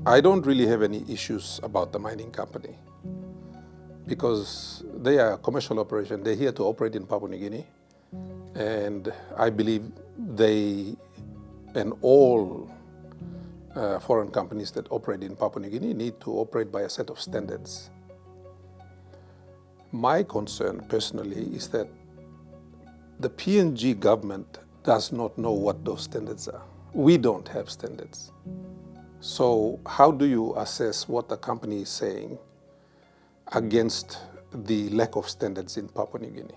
I don't really have any issues about the mining company because they are a commercial operation. They're here to operate in Papua New Guinea. And I believe they and all foreign companies that operate in Papua New Guinea need to operate by a set of standards. My concern personally is that the PNG government does not know what those standards are. We don't have standards. So how do you assess what the company is saying against the lack of standards in Papua New Guinea?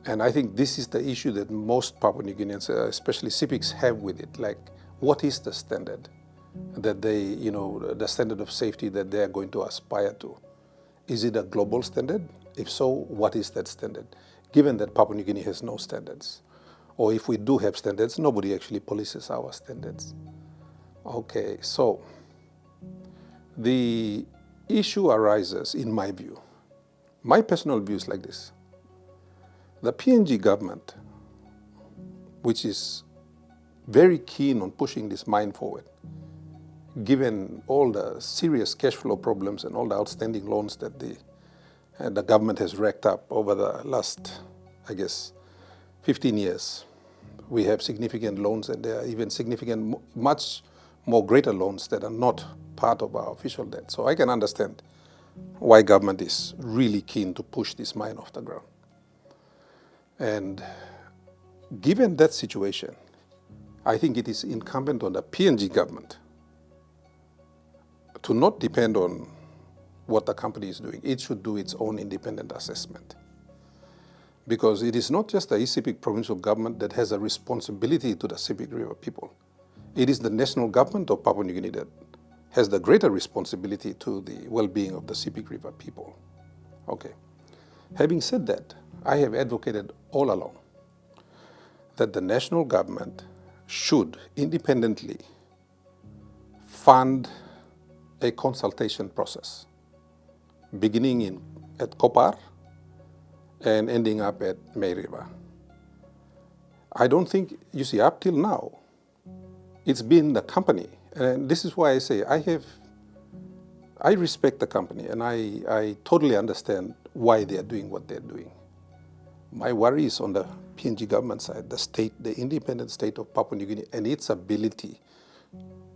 And I think this is the issue that most Papua New Guineans, especially Sepiks, have with it. Like, what is the standard that they, the standard of safety that they are going to aspire to? Is it a global standard? If so, what is that standard? Given that Papua New Guinea has no standards. Or if we do have standards, nobody actually polices our standards. Okay, so the issue arises, in my view. My personal view is like this. The PNG government, which is very keen on pushing this mine forward, given all the serious cash flow problems and all the outstanding loans that the government has racked up over the last, 15 years. We have significant loans, and there are even significant, much more greater loans that are not part of our official debt. So I can understand why government is really keen to push this mine off the ground. And given that situation, I think it is incumbent on the PNG government to not depend on what the company is doing. It should do its own independent assessment. Because it is not just the Sepik provincial government that has a responsibility to the Sepik River people. It is the national government of Papua New Guinea that has the greater responsibility to the well-being of the Sepik River people. Okay. Having said that, I have advocated all along that the national government should independently fund a consultation process, beginning at Kopar and ending up at May River. I don't think, you see, up till now, it's been the company. And this is why I say I respect the company, and I totally understand why they are doing what they're doing. My worry is on the PNG government side, the independent state of Papua New Guinea, and its ability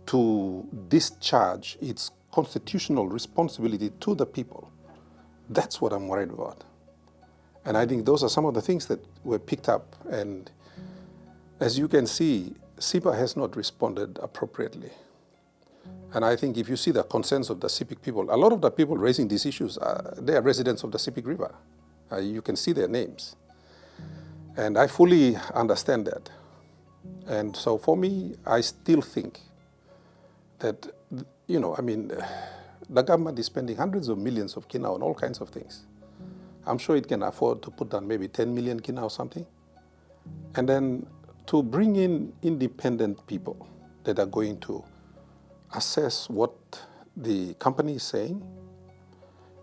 to discharge its constitutional responsibility to the people. That's what I'm worried about. And I think those are some of the things that were picked up. And as you can see, SIPA has not responded appropriately. And I think if you see the concerns of the Sepik people, a lot of the people raising these issues, they are residents of the Sepik River. You can see their names. And I fully understand that. And so for me, I still think that, the government is spending hundreds of millions of kina on all kinds of things. I'm sure it can afford to put down maybe 10 million kina or something. And then to bring in independent people that are going to assess what the company is saying,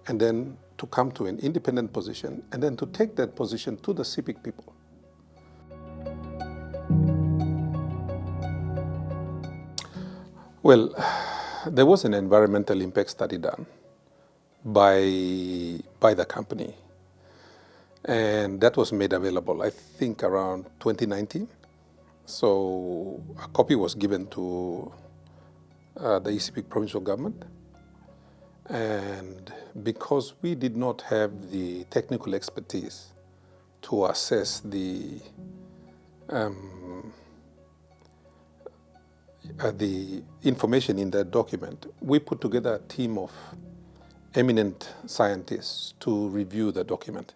and then to come to an independent position, and then to take that position to the Sepik people. Well, there was an environmental impact study done by the company, and that was made available, I think, around 2019. So a copy was given to the Sepik provincial government. And because we did not have the technical expertise to assess the information in that document, we put together a team of eminent scientists to review the document.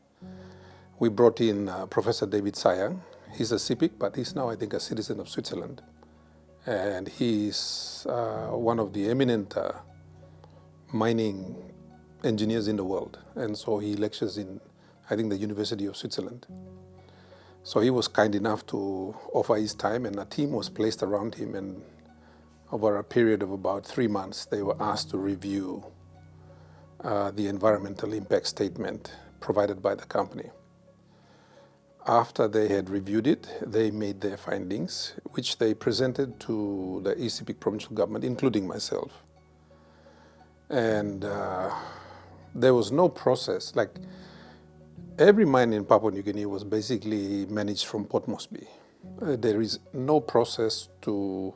We brought in Professor David Sayang. He's a Sepik, but he's now, I think, a citizen of Switzerland. And he's one of the eminent mining engineers in the world. And so he lectures in, I think, the University of Switzerland. So he was kind enough to offer his time, and a team was placed around him. And over a period of about 3 months, they were asked to review the environmental impact statement provided by the company. After they had reviewed it, they made their findings, which they presented to the Sepik provincial government, including myself. And there was no process. Like, every mine in Papua New Guinea was basically managed from Port Moresby. There is no process to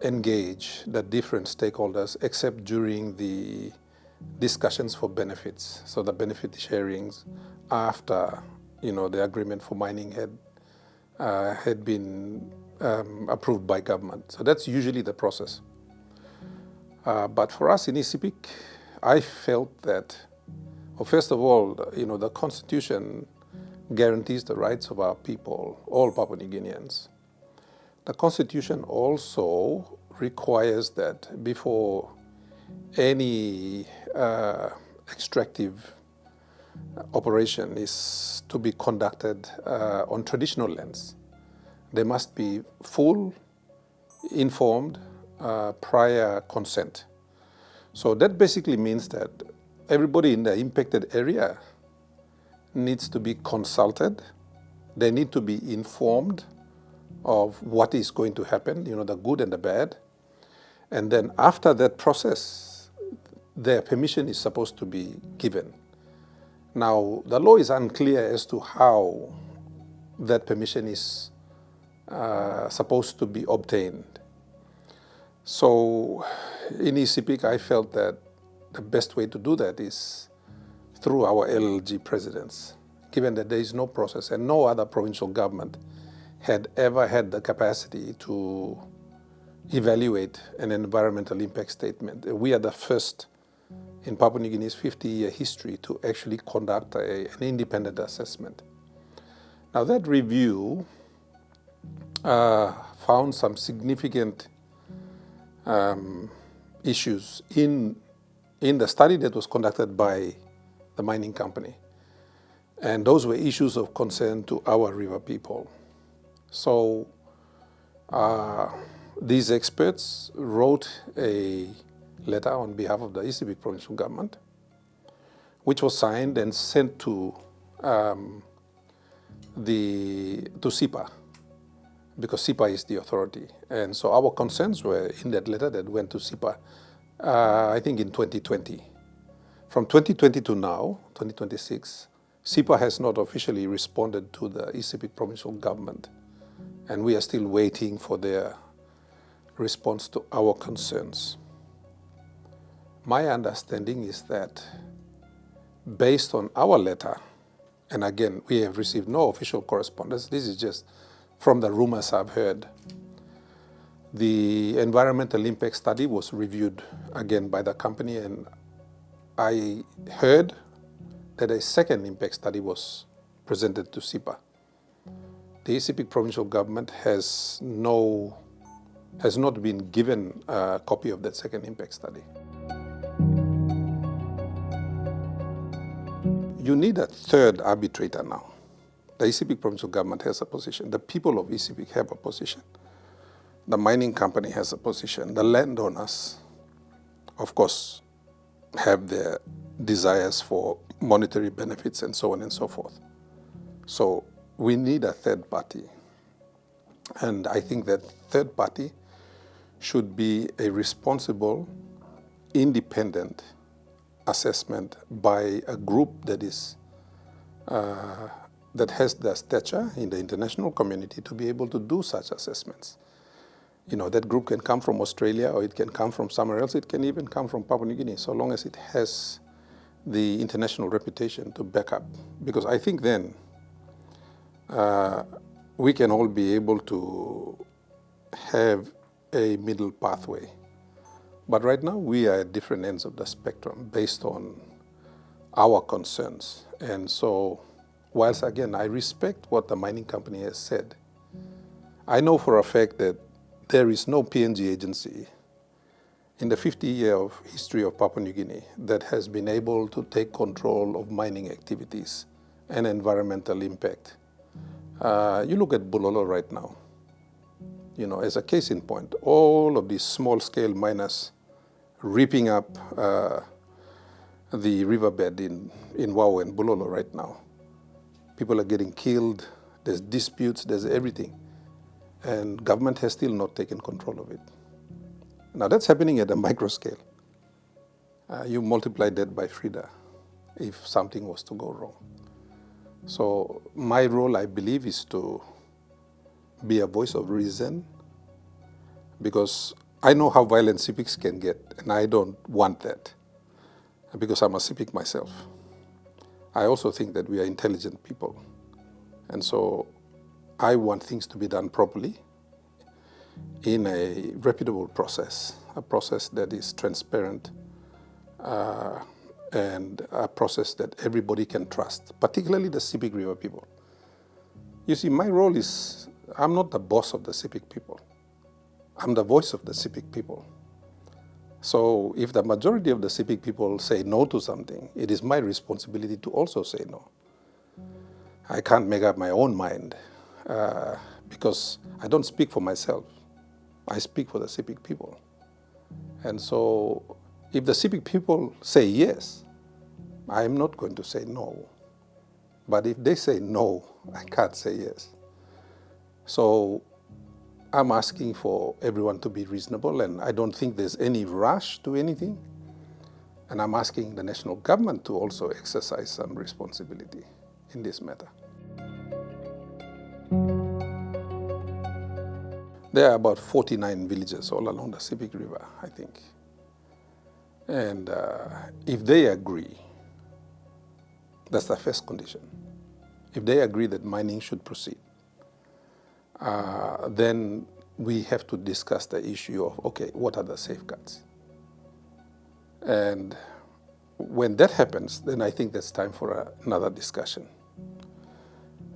engage the different stakeholders except during the discussions for benefits. So the benefit sharings after, the agreement for mining had been approved by government. So that's usually the process. But for us in Sepik, I felt that, well, first of all, the Constitution guarantees the rights of our people, all Papua New Guineans. The Constitution also requires that before any extractive operation is to be conducted on traditional lands, there must be full, informed, prior consent. So that basically means that everybody in the impacted area needs to be consulted. They need to be informed of what is going to happen, the good and the bad. And then after that process, their permission is supposed to be given. Now, the law is unclear as to how that permission is supposed to be obtained. So in Sepik, I felt that the best way to do that is through our LLG presidents, given that there is no process and no other provincial government had ever had the capacity to evaluate an environmental impact statement. We are the first in Papua New Guinea's 50-year history to actually conduct an independent assessment. Now, that review found some significant issues in the study that was conducted by the mining company. And those were issues of concern to our river people. So these experts wrote a letter on behalf of the Sepik provincial government, which was signed and sent to SIPA, because SIPA is the authority. And so our concerns were in that letter that went to SIPA, I think in 2020. From 2020 to now, 2026, SIPA has not officially responded to the Sepik provincial government, and we are still waiting for their response to our concerns. My understanding is that based on our letter, and again, we have received no official correspondence, this is just from the rumors I've heard, the environmental impact study was reviewed again by the company, and I heard that a second impact study was presented to SIPA. The Sepik provincial government has not been given a copy of that second impact study. You need a third arbitrator now. The Sepik provincial government has a position. The people of Sepik have a position. The mining company has a position. The landowners, of course, have their desires for monetary benefits and so on and so forth. So we need a third party. And I think that third party should be a responsible, independent assessment by a group that is that has the stature in the international community to be able to do such assessments. That group can come from Australia, or it can come from somewhere else. It can even come from Papua New Guinea, so long as it has the international reputation to back up. Because I think then we can all be able to have a middle pathway. But right now, we are at different ends of the spectrum based on our concerns. And so, whilst again, I respect what the mining company has said, I know for a fact that there is no PNG agency in the 50-year history of Papua New Guinea that has been able to take control of mining activities and environmental impact. You look at Bulolo right now. As a case in point, all of these small-scale miners ripping up the riverbed in Wau and Bulolo right now. People are getting killed. There's disputes. There's everything. And government has still not taken control of it. Now that's happening at a micro scale. You multiply that by Frieda if something was to go wrong. So my role, I believe, is to be a voice of reason, because I know how violent Sepiks can get, and I don't want that, because I'm a Sepik myself. I also think that we are intelligent people, and so I want things to be done properly in a reputable process, a process that is transparent, and a process that everybody can trust, particularly the Sepik River people. You see, my role is, I'm not the boss of the Sepik people. I'm the voice of the Sepik people. So if the majority of the Sepik people say no to something, it is my responsibility to also say no. I can't make up my own mind because I don't speak for myself. I speak for the Sepik people. And so if the Sepik people say yes, I am not going to say no. But if they say no, I can't say yes. So I'm asking for everyone to be reasonable, and I don't think there's any rush to anything. And I'm asking the national government to also exercise some responsibility in this matter. There are about 49 villages all along the Sepik River, I think. And if they agree, that's the first condition. If they agree that mining should proceed, then we have to discuss the issue of, okay, what are the safeguards? And when that happens, then I think that's time for another discussion.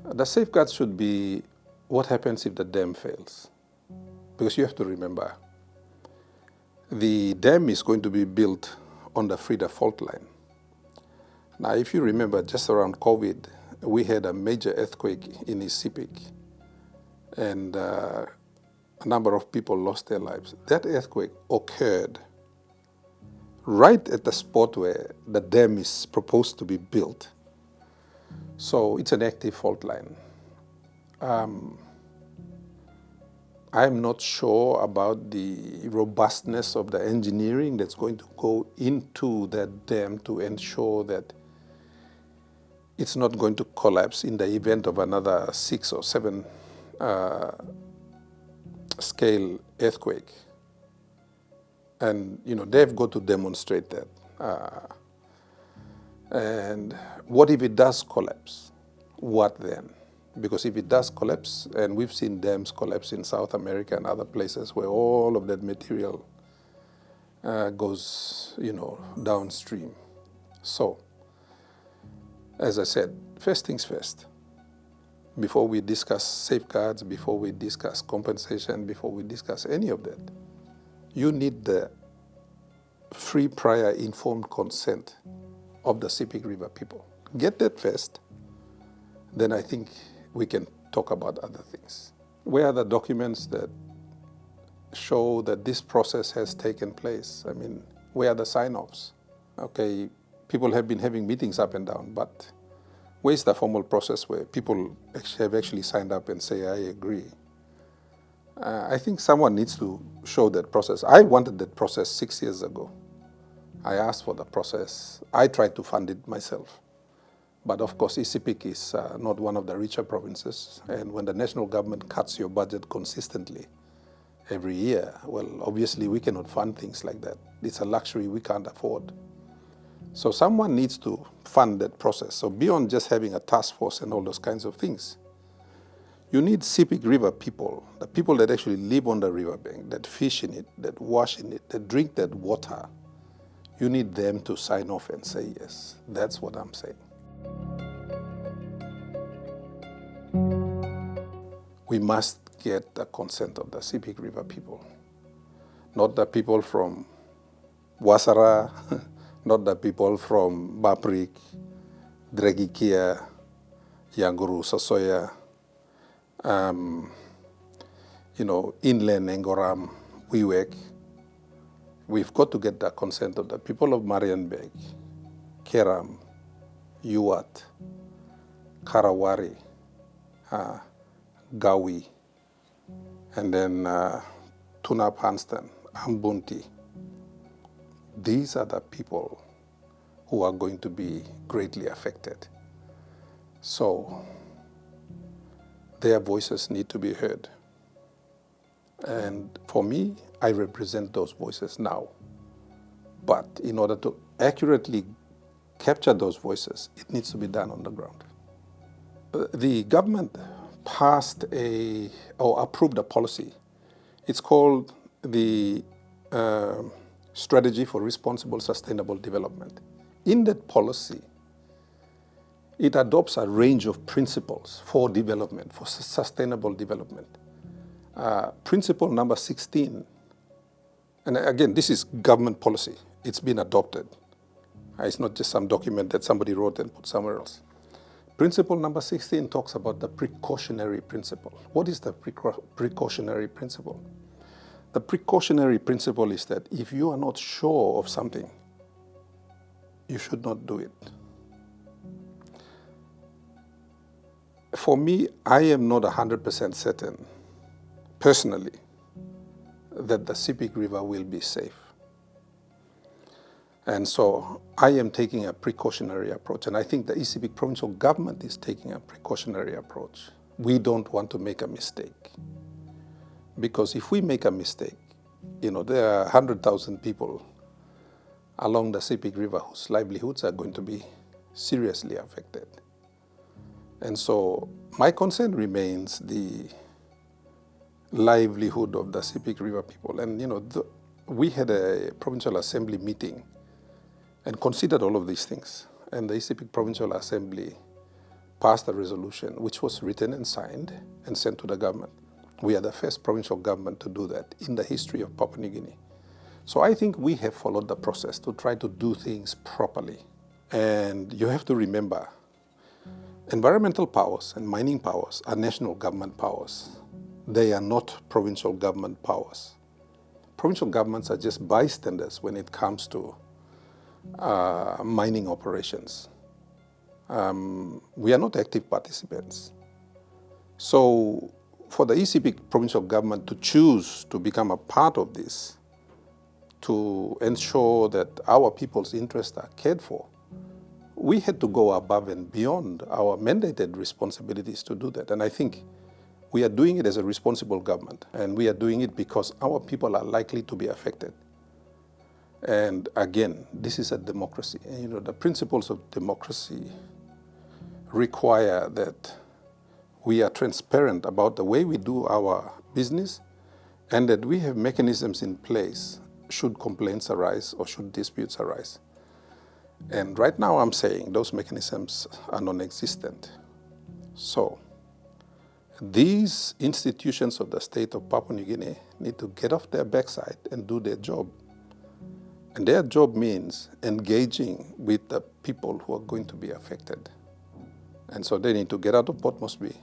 The safeguards should be what happens if the dam fails. Because you have to remember, the dam is going to be built on the Frieda fault line. Now, if you remember, just around COVID, we had a major earthquake in Sepik, and a number of people lost their lives. That earthquake occurred right at the spot where the dam is proposed to be built. So it's an active fault line. I'm not sure about the robustness of the engineering that's going to go into that dam to ensure that it's not going to collapse in the event of another 6 or 7 scale earthquake. And they've got to demonstrate that. And what if it does collapse? What then? Because if it does collapse, and we've seen dams collapse in South America and other places where all of that material goes, downstream. So, as I said, first things first. Before we discuss safeguards, before we discuss compensation, before we discuss any of that, you need the free, prior, informed consent of the Sepik River people. Get that first, then I think we can talk about other things. Where are the documents that show that this process has taken place? I mean, where are the sign-offs? Okay, people have been having meetings up and down, but where's the formal process where people have actually signed up and say, I agree? I think someone needs to show that process. I wanted that process 6 years ago. I asked for the process. I tried to fund it myself. But of course, Sepik is not one of the richer provinces. And when the national government cuts your budget consistently every year, well, obviously we cannot fund things like that. It's a luxury we can't afford. So someone needs to fund that process. So beyond just having a task force and all those kinds of things, you need Sepik River people, the people that actually live on the riverbank, that fish in it, that wash in it, that drink that water. You need them to sign off and say yes. That's what I'm saying. We must get the consent of the Sepik River people, not the people from Wasara, not the people from Baprik, Dragikia, Yanguru, Sasoya, inland Engoram, Wiwek. We've got to get the consent of the people of Marianbeg, Keram, Yuat, Karawari, Gawi, and then Tunap Hanston, Ambunti. These are the people who are going to be greatly affected. So their voices need to be heard. And for me, I represent those voices now. But in order to accurately capture those voices, it needs to be done on the ground. The government passed or approved a policy. It's called the Strategy for Responsible Sustainable Development. In that policy, it adopts a range of principles for development, for sustainable development. Principle number 16, and again, this is government policy. It's been adopted. It's not just some document that somebody wrote and put somewhere else. Principle number 16 talks about the precautionary principle. What is the precautionary principle? The precautionary principle is that if you are not sure of something, you should not do it. For me, I am not 100% certain, personally, that the Sepik River will be safe. And so I am taking a precautionary approach, and I think the Sepik provincial government is taking a precautionary approach. We don't want to make a mistake. Because if we make a mistake, there are 100,000 people along the Sepik River whose livelihoods are going to be seriously affected. And so my concern remains the livelihood of the Sepik River people. And we had a provincial assembly meeting and considered all of these things. And the Sepik Provincial Assembly passed a resolution which was written and signed and sent to the government. We are the first provincial government to do that in the history of Papua New Guinea. So I think we have followed the process to try to do things properly. And you have to remember, environmental powers and mining powers are national government powers. They are not provincial government powers. Provincial governments are just bystanders when it comes to mining operations. We are not active participants. So for the Sepik provincial government to choose to become a part of this, to ensure that our people's interests are cared for, we had to go above and beyond our mandated responsibilities to do that. And I think we are doing it as a responsible government, and we are doing it because our people are likely to be affected. And again, this is a democracy. And, the principles of democracy require that we are transparent about the way we do our business, and that we have mechanisms in place should complaints arise or should disputes arise. And right now I'm saying those mechanisms are non-existent. So these institutions of the state of Papua New Guinea need to get off their backside and do their job. And their job means engaging with the people who are going to be affected. And so they need to get out of Port Moresby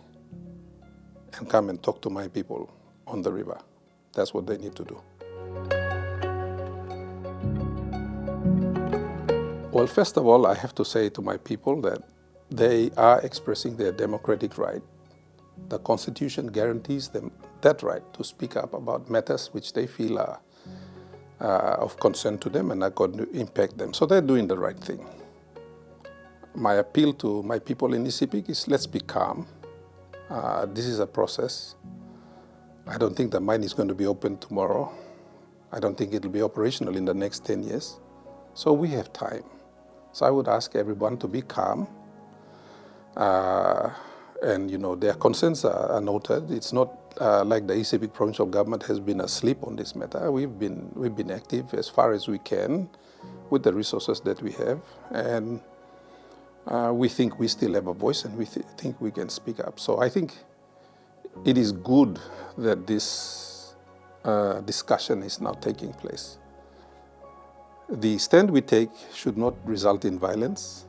and come and talk to my people on the river. That's what they need to do. Well, first of all, I have to say to my people that they are expressing their democratic right. The Constitution guarantees them that right to speak up about matters which they feel are of concern to them and are going to impact them. So they're doing the right thing. My appeal to my people in Sepik is let's be calm. This is a process. I don't think the mine is going to be open tomorrow. I don't think it will be operational in the next 10 years. So we have time. So I would ask everyone to be calm. And their concerns are noted. It's not like the Sepik provincial government has been asleep on this matter. We've been active as far as we can with the resources that we have, and we think we still have a voice, and we think we can speak up. So I think it is good that this discussion is now taking place. The stand we take should not result in violence.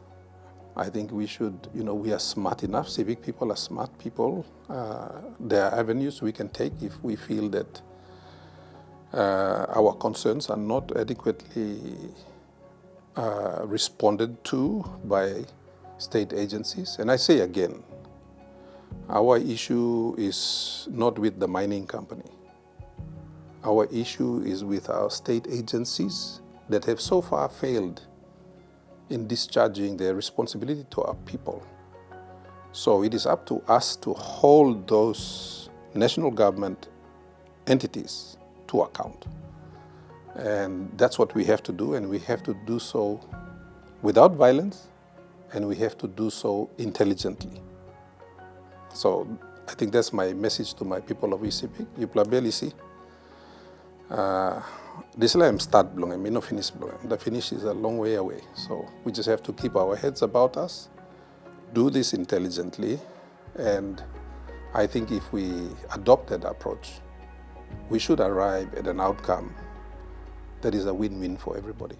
I think we should, we are smart enough. Sepik people are smart people. There are avenues we can take if we feel that our concerns are not adequately responded to by state agencies. And I say again, our issue is not with the mining company. Our issue is with our state agencies that have so far failed in discharging their responsibility to our people. So it is up to us to hold those national government entities to account. And that's what we have to do, and we have to do so without violence, and we have to do so intelligently. So I think that's my message to my people of Sepik. You plabelisi. This is start belong, I mean no finish belong. The finish is a long way away. So we just have to keep our heads about us, do this intelligently, and I think if we adopt that approach, we should arrive at an outcome that is a win-win for everybody.